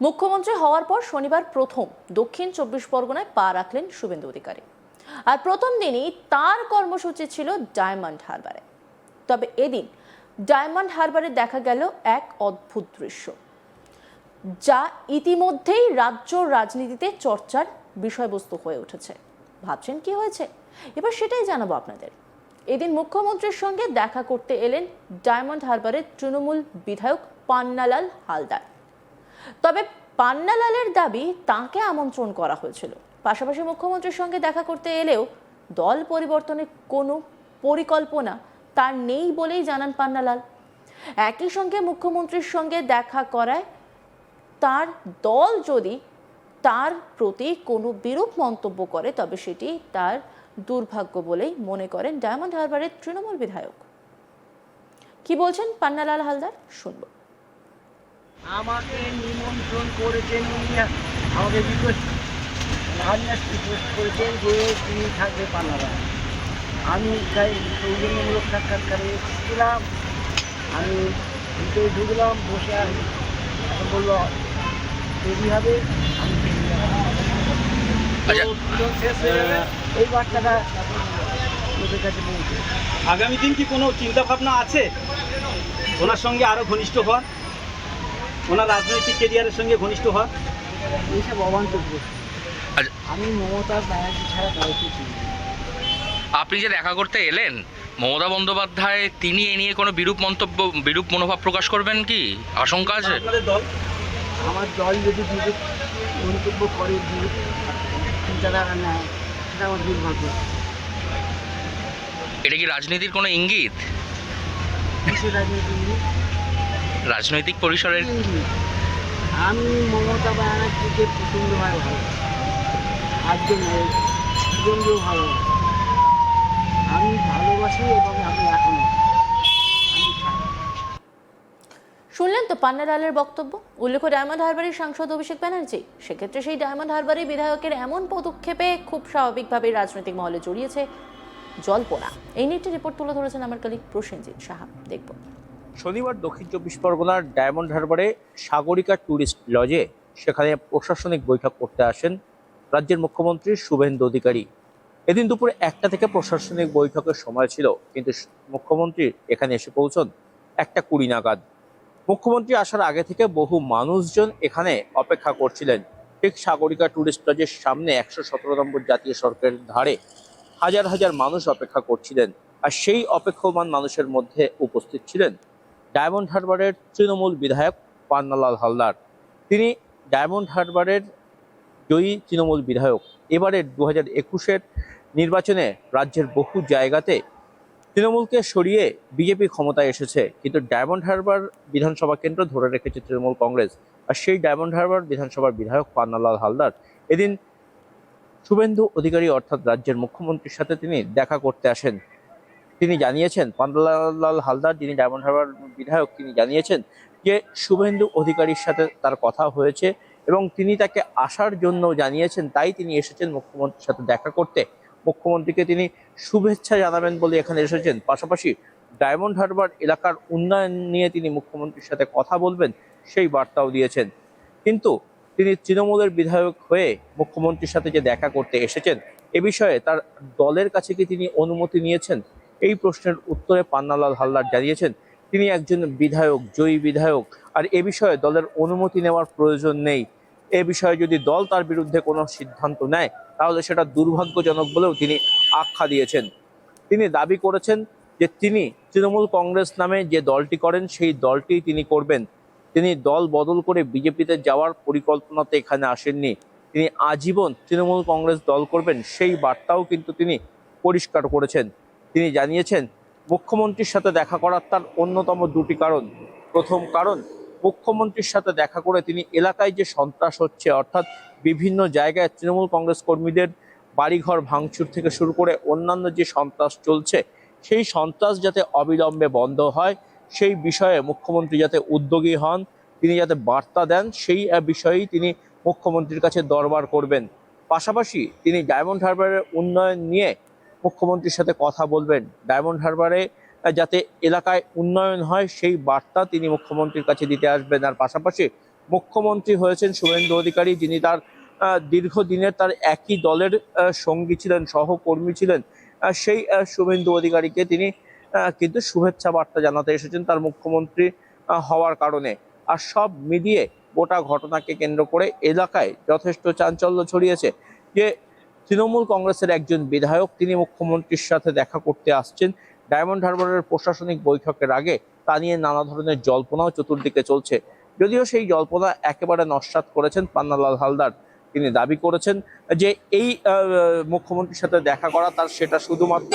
মুখ্যমন্ত্রী হওয়ার পর শনিবার প্রথম দক্ষিণ ২৪ পরগনায় পা রাখলেন শুভেন্দু অধিকারী। আর প্রথম দিনই তার কর্মসূচি ছিল ডায়মন্ড হারবারে। তবে এদিন ডায়মন্ড হারবারে দেখা গেল এক অদ্ভুত দৃশ্য, যা ইতিমধ্যেই রাজ্য রাজনীতিতে চর্চার বিষয়বস্তু হয়ে উঠেছে। ভাবছেন কি হয়েছে? এবার সেটাই জানাবো আপনাদের। এদিন মুখ্যমন্ত্রীর সঙ্গে দেখা করতে এলেন ডায়মন্ড হারবারের তৃণমূল বিধায়ক পান্নালাল হালদার। তবে পান্নালালের দাবি তাকে আমন্ত্রণ করা হয়েছিল। পাশাপাশি মুখ্যমন্ত্রীর সঙ্গে দেখা করতে এলেও দল পরিবর্তনের কোনো পরিকল্পনা তার নেই বলেই জানান পান্নালাল। একই সঙ্গে মুখ্যমন্ত্রীর সঙ্গে দেখা করায় তার দল যদি তার প্রতি কোনো বিরূপ মন্তব্য করে তবে সেটি তার দুর্ভাগ্য বলেই মনে করেন ডায়মন্ড হারবারের তৃণমূল বিধায়ক। কি বলছেন পান্নালাল হালদার, শুনব। আমাকে নিমন্ত্রণ করেছেন, আমাকে রিকোয়েস্ট করেছেন যে তিনি থাকবে পান্নালাল। আমি তাই সৌজন্যমূলক সাক্ষাৎকারে এসেছিলাম। আমি ভিতরে ঢুকলাম, বসে আমি বললো দেরি হবে, আমি শেষ হয়ে যাবে। এই বার্তাটা ওদের কাছে পৌঁছে। আগামী দিন কি কোনো চিন্তা ভাবনা আছে ওনার সঙ্গে আরো ঘনিষ্ঠ হওয়ার, ওনার রাজনৈতিক কেরিয়ারের সঙ্গে ঘনিষ্ঠ হওয়ার? এইসব অবান্তব্য। আমি মমতা ব্যানার্জি ছাড়া কাউকে চিনি না। আপনি যে দেখা করতে এলেন মমতা বন্দ্যোপাধ্যায়, তিনি এ নিয়ে কোনো বিরূপ মন্তব্য, বিরূপ মনোভাব প্রকাশ করবেন কি আশঙ্কা আছে? আপনাদের দল, আমার দল যদি বিরূপ মন্তব্য করে, বিরূপ চিন্তাধারা নেয়, সেটা আমার দুর্ভাগ্য। এটা কি রাজনীতির কোনো ইঙ্গিত? কিসের রাজনীতি? রাজনৈতিক পরিসরের ইঙ্গিত। আমি মমতা ব্যানার্জিকে প্রচণ্ডভাবে ভালো, আজকে নয়, জীবনকেও ভালোবাসি। আমি ভালোবাসি এবং আমি এখনো শুনলেন তো পান্নালালের বক্তব্য। উল্লেখ্য, ডায়মন্ড হারবারের সাংসদ অভিষেক ব্যানার্জি। সেক্ষেত্রে সেই ডায়মন্ড হারবারের বিধায়কের এমন পদক্ষেপে খুব স্বাভাবিকভাবেই রাজনৈতিক মহলে জড়িয়েছে জল্পনা। এই নিয়ে একটি রিপোর্ট তুলে ধরেছেন আমার কলিগ প্রসেনজিৎ সাহা। দেখব। শনিবার দক্ষিণ ২৪ পরগনার ডায়মন্ড হারবারে সাগরিকা ট্যুরিস্ট লজে সেখানে প্রশাসনিক বৈঠক করতে আসেন রাজ্যের মুখ্যমন্ত্রী শুভেন্দু অধিকারী। এদিন দুপুরে ১টা থেকে প্রশাসনিক বৈঠকের সময় ছিল, কিন্তু মুখ্যমন্ত্রী এখানে এসে পৌঁছন ১টা ২০ নাগাদ। মুখ্যমন্ত্রী আসার আগে থেকে বহু মানুষজন এখানে অপেক্ষা করছিলেন। ঠিক সাগরিকা ট্যুরিস্ট লজের সামনে ১১৭ নম্বর জাতীয় সড়কের ধারে হাজার হাজার মানুষ অপেক্ষা করছিলেন। আর সেই অপেক্ষমান মানুষের মধ্যে উপস্থিত ছিলেন ডায়মন্ড হারবারের তৃণমূল বিধায়ক পান্নালাল হালদার। তিনি ডায়মন্ড হারবারের জয়ী তৃণমূল বিধায়ক। এবারের ২০২১-এর নির্বাচনে রাজ্যের বহু জায়গাতে তৃণমূলকে সরিয়ে বিজেপি ক্ষমতায় এসেছে, কিন্তু ডায়মন্ড হারবার বিধানসভা কেন্দ্র ধরে রেখেছে তৃণমূল কংগ্রেস। আর সেই ডায়মন্ড হারবার বিধানসভার বিধায়ক পান্নালাল হালদার এদিন শুভেন্দু অধিকারী অর্থাৎ রাজ্যের মুখ্যমন্ত্রীর সাথে তিনি দেখা করতে আসেন। তিনি জানিয়েছেন, পান্নালাল হালদার যিনি ডায়মন্ড হারবার বিধায়ক, তিনি জানিয়েছেন যে শুভেন্দু অধিকারীর সাথে তার কথা হয়েছে এবং তিনি তাকে আসার জন্য জানিয়েছেন, তাই তিনি এসেছেন মুখ্যমন্ত্রীর সাথে দেখা করতে। মুখ্যমন্ত্রীকে তিনি শুভেচ্ছা জানাবেন বলে এখানে এসেছেন। পাশাপাশি ডায়মন্ড হারবার এলাকার উন্নয়ন নিয়ে তিনি মুখ্যমন্ত্রীর সাথে কথা বলবেন, সেই বার্তাও দিয়েছেন। কিন্তু তিনি তৃণমূলের বিধায়ক হয়ে মুখ্যমন্ত্রীর সাথে যে দেখা করতে এসেছেন, এ বিষয়ে তার দলের কাছে কি তিনি অনুমতি নিয়েছেন? এই প্রশ্নের উত্তরে পান্নালাল হালদার জানিয়েছেন তিনি একজন বিধায়ক, জয়ী বিধায়ক, আর এ বিষয়ে দলের অনুমতি নেওয়ার প্রয়োজন নেই। এ বিষয়ে যদি দল তার বিরুদ্ধে কোনো সিদ্ধান্ত নেয় তাহলে সেটা দুর্ভাগ্যজনক বলেও তিনি আখ্যা দিয়েছেন। তিনি দাবি করেছেন যে তিনি তৃণমূল কংগ্রেস নামে যে দলটি করেন সেই দলটি তিনি করবেন। তিনি দল বদল করে বিজেপিতে যাওয়ার পরিকল্পনাতে এখানে আসেননি। তিনি আজীবন তৃণমূল কংগ্রেস দল করবেন, সেই বার্তাও কিন্তু তিনি পরিষ্কার করেছেন। তিনি জানিয়েছেন মুখ্যমন্ত্রীর সাথে দেখা করার তার অন্যতম দুটি কারণ। প্রথম কারণ, মুখ্যমন্ত্রীর সাথে দেখা করে তিনি এলাকায় যে সন্ত্রাস হচ্ছে, অর্থাৎ বিভিন্ন জায়গায় তৃণমূল কংগ্রেস কর্মীদের বাড়িঘর ভাঙচুর থেকে শুরু করে অন্যান্য যে সন্ত্রাস চলছে, সেই সন্ত্রাস যাতে অবিলম্বে বন্ধ হয়, সেই বিষয়ে মুখ্যমন্ত্রী যাতে উদ্যোগী হন, তিনি যাতে বার্তা দেন, সেই বিষয়েই তিনি মুখ্যমন্ত্রীর কাছে দরবার করবেন। পাশাপাশি তিনি ডায়মন্ড হারবারের উন্নয়ন নিয়ে মুখ্যমন্ত্রীর সাথে কথা বলবেন। ডায়মন্ড হারবারে যাতে এলাকায় উন্নয়ন হয় সেই বার্তা তিনি মুখ্যমন্ত্রীর কাছে দিতে আসবেন। আর পাশাপাশি মুখ্যমন্ত্রী হয়েছেন শুভেন্দু অধিকারী, যিনি তার দীর্ঘদিনের তার একই দলের সঙ্গী ছিলেন, সহকর্মী ছিলেন, সেই শুভেন্দু অধিকারীকে তিনি কিন্তু শুভেচ্ছা বার্তা জানাতে এসেছেন তার মুখ্যমন্ত্রী হওয়ার কারণে। আর সব মিলিয়ে গোটা ঘটনাকে কেন্দ্র করে এলাকায় যথেষ্ট চাঞ্চল্য ছড়িয়েছে যে তৃণমূল কংগ্রেসের একজন বিধায়ক তিনি মুখ্যমন্ত্রীর সাথে দেখা করতে আসছেন ডায়মন্ড হারবারের প্রশাসনিক বৈঠকের আগে, তা নিয়ে নানা ধরনের জল্পনাও চতুর্দিকে চলছে। যদিও সেই জল্পনা একেবারে নস্যাৎ করেছেন পান্নালাল হালদার। তিনি দাবি করেছেন যে এই মুখ্যমন্ত্রীর সাথে দেখা করা তার সেটা শুধুমাত্র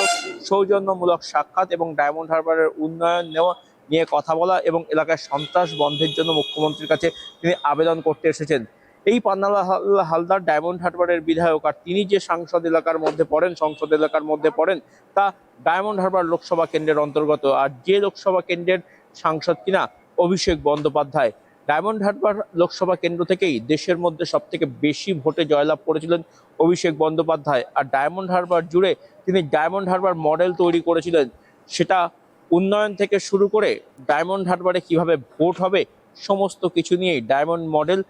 সৌজন্যমূলক সাক্ষাৎ এবং ডায়মন্ড হারবারের উন্নয়ন নেওয়া নিয়ে কথা বলা এবং এলাকায় সন্ত্রাস বন্ধের জন্য মুখ্যমন্ত্রীর কাছে তিনি আবেদন করতে এসেছেন। এই পান্নালাল হালদার ডায়মন্ড হারবারের বিধায়ক, আর তিনি যে সংসদ এলাকার মধ্যে পড়েন তা ডায়মন্ড হারবার লোকসভা কেন্দ্রের অন্তর্গত। আর যে লোকসভা কেন্দ্রের সাংসদ কিনা অভিষেক বন্দ্যোপাধ্যায়। ডায়মন্ড হারবার লোকসভা কেন্দ্র থেকেই দেশের মধ্যে সব থেকে বেশি ভোটে জয়লাভ করেছিলেন অভিষেক বন্দ্যোপাধ্যায়। আর ডায়মন্ড হারবার জুড়ে তিনি ডায়মন্ড হারবার মডেল তৈরি করেছিলেন। সেটা উন্নয়ন থেকে শুরু করে ডায়মন্ড হারবারে কিভাবে ভোট হবে সমস্ত কিছু নিয়েই ডায়মন্ড মডেল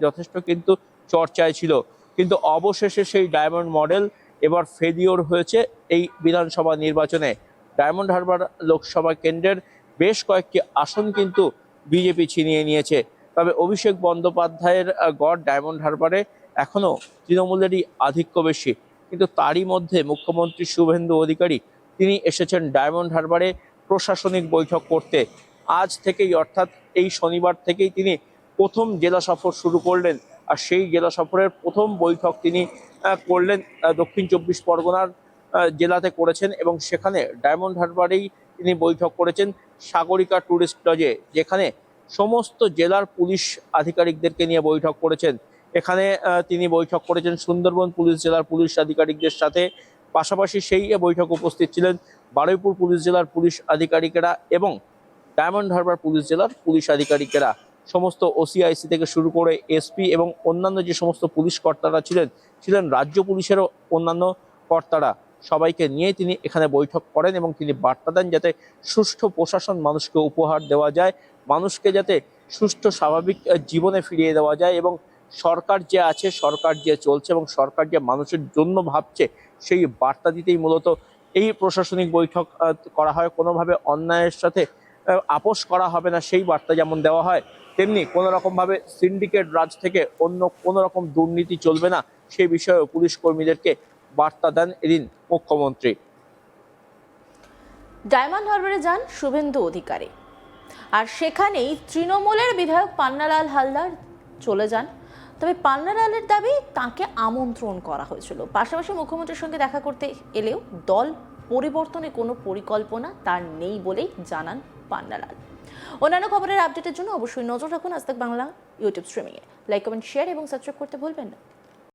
যথেষ্ট কিন্তু চর্চায় ছিল। কিন্তু অবশেষে সেই ডায়মন্ড মডেল এবার ফেলিওর হয়েছে এই বিধানসভা নির্বাচনে। ডায়মন্ড হারবার লোকসভা কেন্দ্রের বেশ কয়েকটি আসন কিন্তু বিজেপি ছিনিয়ে নিয়েছে। তবে অভিষেক বন্দ্যোপাধ্যায়ের গড় ডায়মন্ড হারবারে এখনো তৃণমূলেরই আধিক্য বেশি। কিন্তু তারই মধ্যে মুখ্যমন্ত্রী শুভেন্দু অধিকারী তিনি এসেছেন ডায়মন্ড হারবারে প্রশাসনিক বৈঠক করতে। আজ থেকেই অর্থাৎ এই শনিবার থেকেই তিনি প্রথম জেলা সফর শুরু করলেন। আর সেই জেলা সফরের প্রথম বৈঠক তিনি করলেন দক্ষিণ 24 পরগনার জেলাতে করেছেন এবং সেখানে ডায়মন্ড হারবারেই তিনি বৈঠক করেছেন সাগরিকা ট্যুরিস্ট লজে, যেখানে সমস্ত জেলার পুলিশ আধিকারিকদেরকে নিয়ে বৈঠক করেছেন। এখানে তিনি বৈঠক করেছেন সুন্দরবন পুলিশ জেলার পুলিশ আধিকারিকদের সাথে। পাশাপাশি সেই বৈঠক উপস্থিত ছিলেন বারুইপুর পুলিশ জেলার পুলিশ আধিকারিকেরা এবং ডায়মন্ড হারবার পুলিশ জেলার পুলিশ আধিকারিকেরা। সমস্ত ওসিআইসি থেকে শুরু করে এসপি এবং অন্যান্য যে সমস্ত পুলিশ কর্তারা ছিলেন রাজ্য পুলিশেরও অন্যান্য কর্তারা, সবাইকে নিয়ে তিনি এখানে বৈঠক করেন এবং তিনি বার্তা দেন যাতে সুষ্ঠু প্রশাসন মানুষকে উপহার দেওয়া যায়, মানুষকে যাতে সুষ্ঠু স্বাভাবিক জীবনে ফিরিয়ে দেওয়া যায় এবং সরকার যে আছে, সরকার যে চলছে এবং সরকার যে মানুষের জন্য ভাবছে, সেই বার্তা দিতেই মূলত এই প্রশাসনিক বৈঠক করা হয়। কোনোভাবে অন্যায়ের সাথে আপোষ করা হবে না সেই বার্তা যেমন দেওয়া হয়, তেমনি কোনো রকমভাবে সিন্ডিকেট রাজ থেকে অন্য কোনো রকম দুর্নীতি চলবে না সেই বিষয়ে পুলিশ কর্মীদেরকে বার্তা দেন এদিন মুখ্যমন্ত্রী। ডায়মন্ড হারবারে যান শুভেন্দু অধিকারী, আর সেখানেই তৃণমূলের বিধায়ক পান্নালাল হালদার চলে যান। তবে পান্নালালের দাবি তাকে আমন্ত্রণ করা হয়েছিল, পাশাপাশি মুখ্যমন্ত্রীর সঙ্গে দেখা করতে এলেও দল পরিবর্তনে কোনো পরিকল্পনা তার নেই বলেই জানান পান্নালাল। অন্যান্য খবরের আপডেটের জন্য অবশ্যই নজর রাখুন আজ তাক বাংলা ইউটিউব স্ট্রিমিংয়ে। লাইক, কমেন্ট, শেয়ার এবং সাবস্ক্রাইব করতে ভুলবেন না।